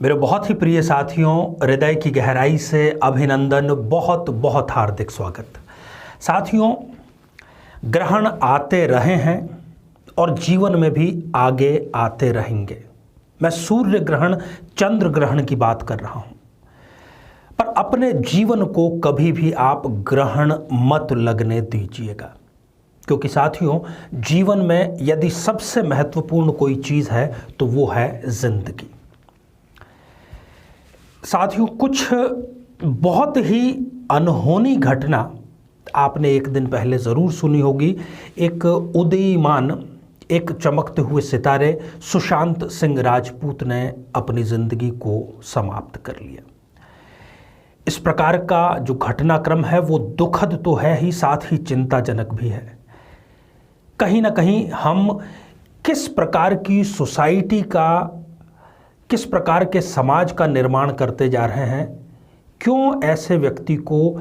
मेरे बहुत ही प्रिय साथियों, हृदय की गहराई से अभिनंदन, बहुत बहुत हार्दिक स्वागत। साथियों, ग्रहण आते रहे हैं और जीवन में भी आगे आते रहेंगे। मैं सूर्य ग्रहण, चंद्र ग्रहण की बात कर रहा हूं, पर अपने जीवन को कभी भी आप ग्रहण मत लगने दीजिएगा, क्योंकि साथियों, जीवन में यदि सबसे महत्वपूर्ण कोई चीज है तो वो है जिंदगी। साथियों, कुछ बहुत ही अनहोनी घटना आपने एक दिन पहले ज़रूर सुनी होगी। एक उदीयमान, एक चमकते हुए सितारे सुशांत सिंह राजपूत ने अपनी ज़िंदगी को समाप्त कर लिया। इस प्रकार का जो घटनाक्रम है वो दुखद तो है ही, साथ ही चिंताजनक भी है। कहीं ना कहीं हम किस प्रकार की सोसाइटी का, किस प्रकार के समाज का निर्माण करते जा रहे हैं। क्यों ऐसे व्यक्ति को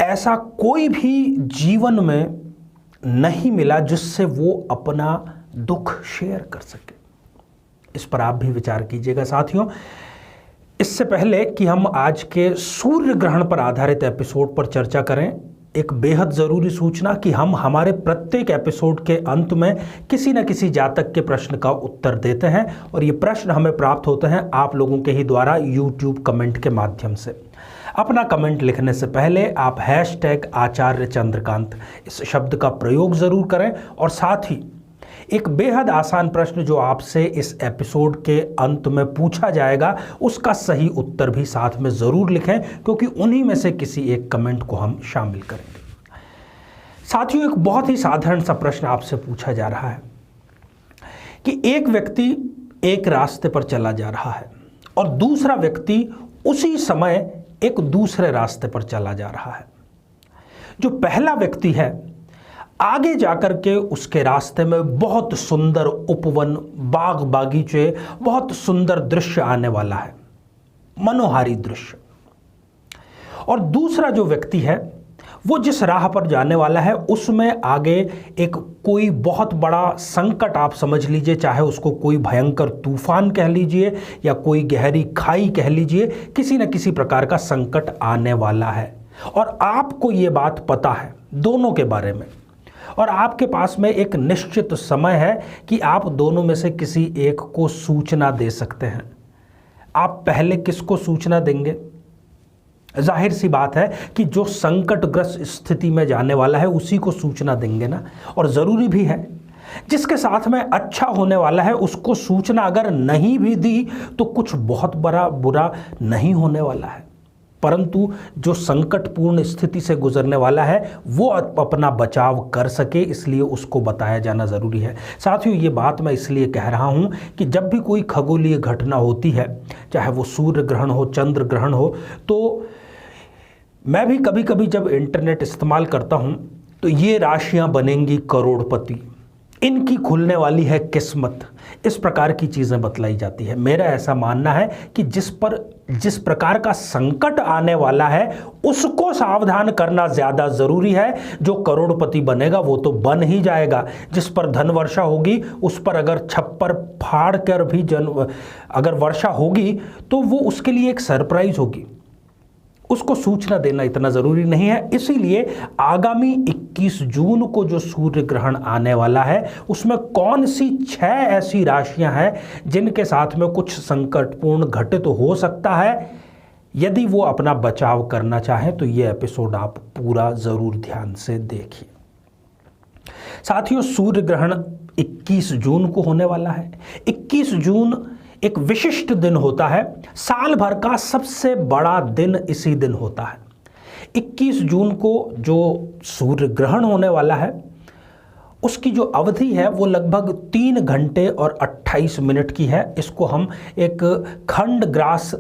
ऐसा कोई भी जीवन में नहीं मिला जिससे वो अपना दुख शेयर कर सके। इस पर आप भी विचार कीजिएगा साथियों। इससे पहले कि हम आज के सूर्य ग्रहण पर आधारित एपिसोड पर चर्चा करें, एक बेहद ज़रूरी सूचना कि हम हमारे प्रत्येक एपिसोड के अंत में किसी न किसी जातक के प्रश्न का उत्तर देते हैं, और ये प्रश्न हमें प्राप्त होते हैं आप लोगों के ही द्वारा यूट्यूब कमेंट के माध्यम से। अपना कमेंट लिखने से पहले आप #आचार्य चंद्रकांत इस शब्द का प्रयोग ज़रूर करें, और साथ ही एक बेहद आसान प्रश्न जो आपसे इस एपिसोड के अंत में पूछा जाएगा उसका सही उत्तर भी साथ में ज़रूर लिखें, क्योंकि उन्हीं में से किसी एक कमेंट को हम शामिल करेंगे। साथियों, एक बहुत ही साधारण सा प्रश्न आपसे पूछा जा रहा है कि एक व्यक्ति एक रास्ते पर चला जा रहा है और दूसरा व्यक्ति उसी समय एक दूसरे रास्ते पर चला जा रहा है। जो पहला व्यक्ति है, आगे जाकर के उसके रास्ते में बहुत सुंदर उपवन, बाग बागीचे, बहुत सुंदर दृश्य आने वाला है, मनोहारी दृश्य। और दूसरा जो व्यक्ति है वो जिस राह पर जाने वाला है उसमें आगे एक कोई बहुत बड़ा संकट आप समझ लीजिए, चाहे उसको कोई भयंकर तूफान कह लीजिए या कोई गहरी खाई कह लीजिए, किसी न किसी प्रकार का संकट आने वाला है। और आपको ये बात पता है दोनों के बारे में, और आपके पास में एक निश्चित समय है कि आप दोनों में से किसी एक को सूचना दे सकते हैं। आप पहले किसको सूचना देंगे? जाहिर सी बात है कि जो संकटग्रस्त स्थिति में जाने वाला है उसी को सूचना देंगे ना, और ज़रूरी भी है। जिसके साथ में अच्छा होने वाला है उसको सूचना अगर नहीं भी दी तो कुछ बहुत बड़ा बुरा नहीं होने वाला है, परंतु जो संकटपूर्ण स्थिति से गुजरने वाला है वो अपना बचाव कर सके, इसलिए उसको बताया जाना ज़रूरी है। साथियों, ये बात मैं इसलिए कह रहा हूँ कि जब भी कोई खगोलीय घटना होती है, चाहे वो सूर्य ग्रहण हो, चंद्र ग्रहण हो, तो मैं भी कभी कभी जब इंटरनेट इस्तेमाल करता हूँ तो ये राशियाँ बनेंगी करोड़पति, इनकी खुलने वाली है किस्मत, इस प्रकार की चीज़ें बतलाई जाती है। मेरा ऐसा मानना है कि जिस प्रकार का संकट आने वाला है उसको सावधान करना ज़्यादा ज़रूरी है। जो करोड़पति बनेगा वो तो बन ही जाएगा, जिस पर धन वर्षा होगी उस पर अगर छप्पर फाड़ कर भी अगर वर्षा होगी तो वो उसके लिए एक सरप्राइज होगी, उसको सूचना देना इतना ज़रूरी नहीं है। इसीलिए आगामी 21 जून को जो सूर्य ग्रहण आने वाला है उसमें कौन सी 6 ऐसी राशियां हैं जिनके साथ में कुछ संकटपूर्ण घटित हो सकता है, यदि वो अपना बचाव करना चाहें तो ये एपिसोड आप पूरा ज़रूर ध्यान से देखिए। साथियों, सूर्य ग्रहण 21 जून को होने वाला है। 21 जून एक विशिष्ट दिन होता है, साल भर का सबसे बड़ा दिन इसी दिन होता है। 21 जून को जो सूर्य ग्रहण होने वाला है उसकी जो अवधि है वो लगभग 3 घंटे और 28 मिनट की है। इसको हम एक खंड ग्रास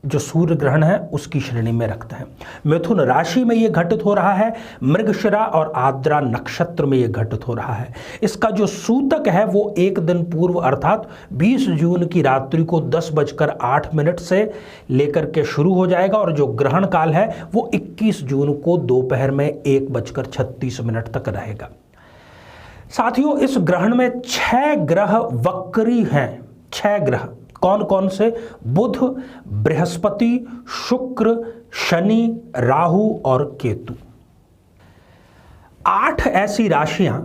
जो सूर्य ग्रहण है उसकी श्रेणी में रखते हैं। मिथुन राशि में ये घटित हो रहा है, मृगशिरा और आद्रा नक्षत्र में ये घटित हो रहा है। इसका जो सूतक है वो एक दिन पूर्व अर्थात 20 जून की रात्रि को 10:08 से लेकर के शुरू हो जाएगा, और जो ग्रहण काल है वो 21 जून को दोपहर में 1:36 तक रहेगा। साथियों, इस ग्रहण में 6 ग्रह वक्री हैं। 6 ग्रह कौन कौन से? बुध, बृहस्पति, शुक्र, शनि, राहु और केतु। 8 ऐसी राशियां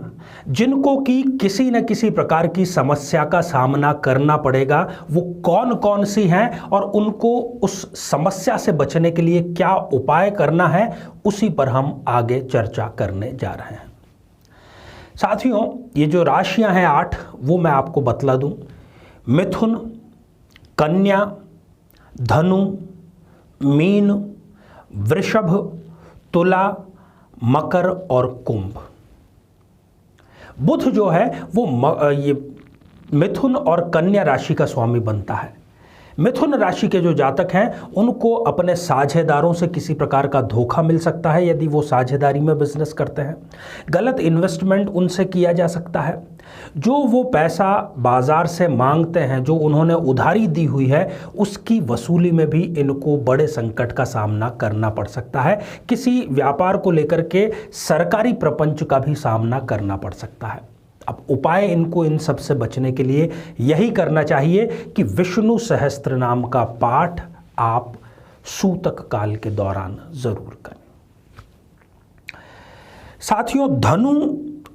जिनको कि किसी न किसी प्रकार की समस्या का सामना करना पड़ेगा, वो कौन कौन सी हैं और उनको उस समस्या से बचने के लिए क्या उपाय करना है, उसी पर हम आगे चर्चा करने जा रहे हैं। साथियों, ये जो राशियां हैं 8, वो मैं आपको बतला दूं। मिथुन, कन्या, धनु, मीन, वृषभ, तुला, मकर और कुंभ। बुध जो है वो ये मिथुन और कन्या राशि का स्वामी बनता है। मिथुन राशि के जो जातक हैं उनको अपने साझेदारों से किसी प्रकार का धोखा मिल सकता है यदि वो साझेदारी में बिजनेस करते हैं। गलत इन्वेस्टमेंट उनसे किया जा सकता है। जो वो पैसा बाजार से मांगते हैं, जो उन्होंने उधारी दी हुई है, उसकी वसूली में भी इनको बड़े संकट का सामना करना पड़ सकता है। किसी व्यापार को लेकर के सरकारी प्रपंच का भी सामना करना पड़ सकता है। अब उपाय इनको इन सब से बचने के लिए यही करना चाहिए कि विष्णु सहस्त्र नाम का पाठ आप सूतक काल के दौरान जरूर करें। साथियों, धनु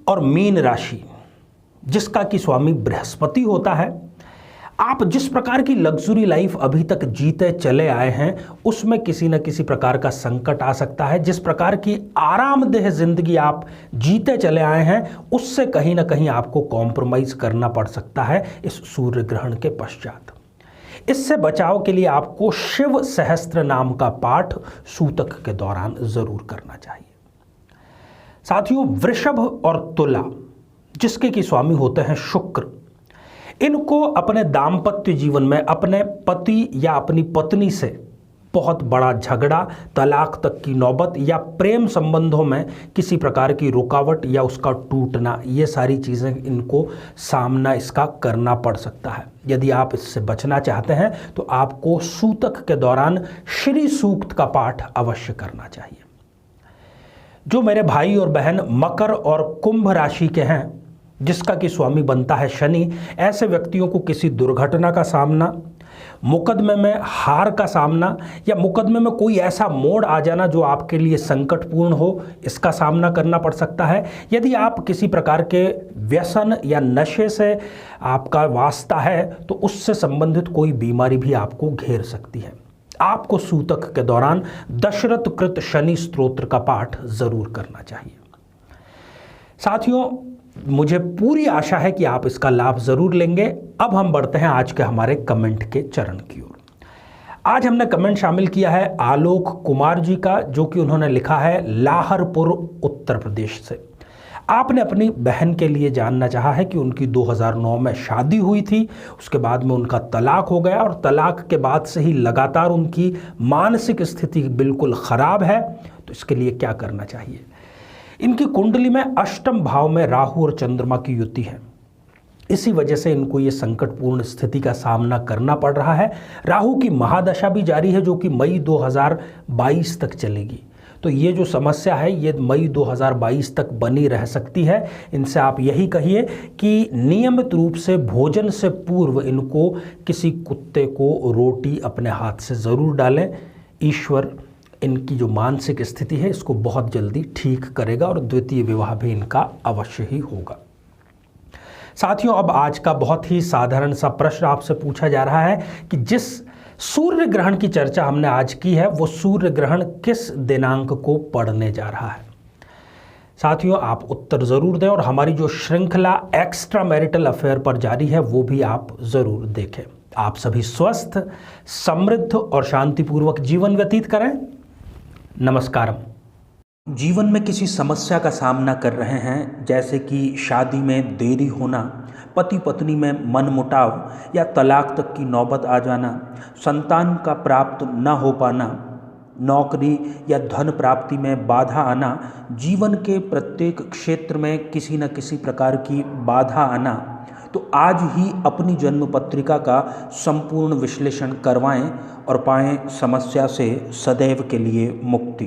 और मीन राशि जिसका कि स्वामी बृहस्पति होता है, आप जिस प्रकार की लग्जरी लाइफ अभी तक जीते चले आए हैं उसमें किसी न किसी प्रकार का संकट आ सकता है। जिस प्रकार की आरामदेह जिंदगी आप जीते चले आए हैं उससे कहीं ना कहीं आपको कॉम्प्रोमाइज करना पड़ सकता है इस सूर्य ग्रहण के पश्चात। इससे बचाव के लिए आपको शिव सहस्त्र नाम का पाठ सूतक के दौरान जरूर करना चाहिए। साथियों, वृषभ और तुला जिसके कि स्वामी होते हैं शुक्र, इनको अपने दाम्पत्य जीवन में अपने पति या अपनी पत्नी से बहुत बड़ा झगड़ा, तलाक तक की नौबत या प्रेम संबंधों में किसी प्रकार की रुकावट या उसका टूटना, ये सारी चीज़ें इनको सामना इसका करना पड़ सकता है। यदि आप इससे बचना चाहते हैं तो आपको सूतक के दौरान श्री सूक्त का पाठ अवश्य करना चाहिए। जो मेरे भाई और बहन मकर और कुंभ राशि के हैं जिसका कि स्वामी बनता है शनि, ऐसे व्यक्तियों को किसी दुर्घटना का सामना, मुकदमे में हार का सामना या मुकदमे में कोई ऐसा मोड़ आ जाना जो आपके लिए संकटपूर्ण हो, इसका सामना करना पड़ सकता है। यदि आप किसी प्रकार के व्यसन या नशे से आपका वास्ता है तो उससे संबंधित कोई बीमारी भी आपको घेर सकती है। आपको सूतक के दौरान दशरथ कृत शनि स्तोत्र का पाठ जरूर करना चाहिए। साथियों, मुझे पूरी आशा है कि आप इसका लाभ जरूर लेंगे। अब हम बढ़ते हैं आज के हमारे कमेंट के चरण की ओर। आज हमने कमेंट शामिल किया है आलोक कुमार जी का, जो कि उन्होंने लिखा है लाहरपुर उत्तर प्रदेश से। आपने अपनी बहन के लिए जानना चाहा है कि उनकी 2009 में शादी हुई थी, उसके बाद में उनका तलाक हो गया और तलाक के बाद से ही लगातार उनकी मानसिक स्थिति बिल्कुल ख़राब है, तो इसके लिए क्या करना चाहिए। इनकी कुंडली में अष्टम भाव में राहु और चंद्रमा की युति है, इसी वजह से इनको ये संकटपूर्ण स्थिति का सामना करना पड़ रहा है। राहु की महादशा भी जारी है जो कि मई 2022 तक चलेगी, तो ये जो समस्या है ये मई 2022 तक बनी रह सकती है। इनसे आप यही कहिए कि नियमित रूप से भोजन से पूर्व इनको किसी कुत्ते को रोटी अपने हाथ से ज़रूर डालें। ईश्वर इनकी जो मानसिक स्थिति है इसको बहुत जल्दी ठीक करेगा और द्वितीय विवाह भी इनका अवश्य ही होगा। साथियों, अब आज का बहुत ही साधारण सा प्रश्न आपसे पूछा जा रहा है कि जिस सूर्य ग्रहण की चर्चा हमने आज की है वो सूर्य ग्रहण किस दिनांक को पड़ने जा रहा है। साथियों, आप उत्तर ज़रूर दें और हमारी जो श्रृंखला एक्स्ट्रा मैरिटल अफेयर पर जारी है वो भी आप ज़रूर देखें। आप सभी स्वस्थ, समृद्ध और शांतिपूर्वक जीवन व्यतीत करें। नमस्कारम। जीवन में किसी समस्या का सामना कर रहे हैं, जैसे कि शादी में देरी होना, पति पत्नी में मनमुटाव या तलाक तक की नौबत आ जाना, संतान का प्राप्त न हो पाना, नौकरी या धन प्राप्ति में बाधा आना, जीवन के प्रत्येक क्षेत्र में किसी न किसी प्रकार की बाधा आना, तो आज ही अपनी जन्म पत्रिका का संपूर्ण विश्लेषण करवाएं और पाएं समस्या से सदैव के लिए मुक्ति।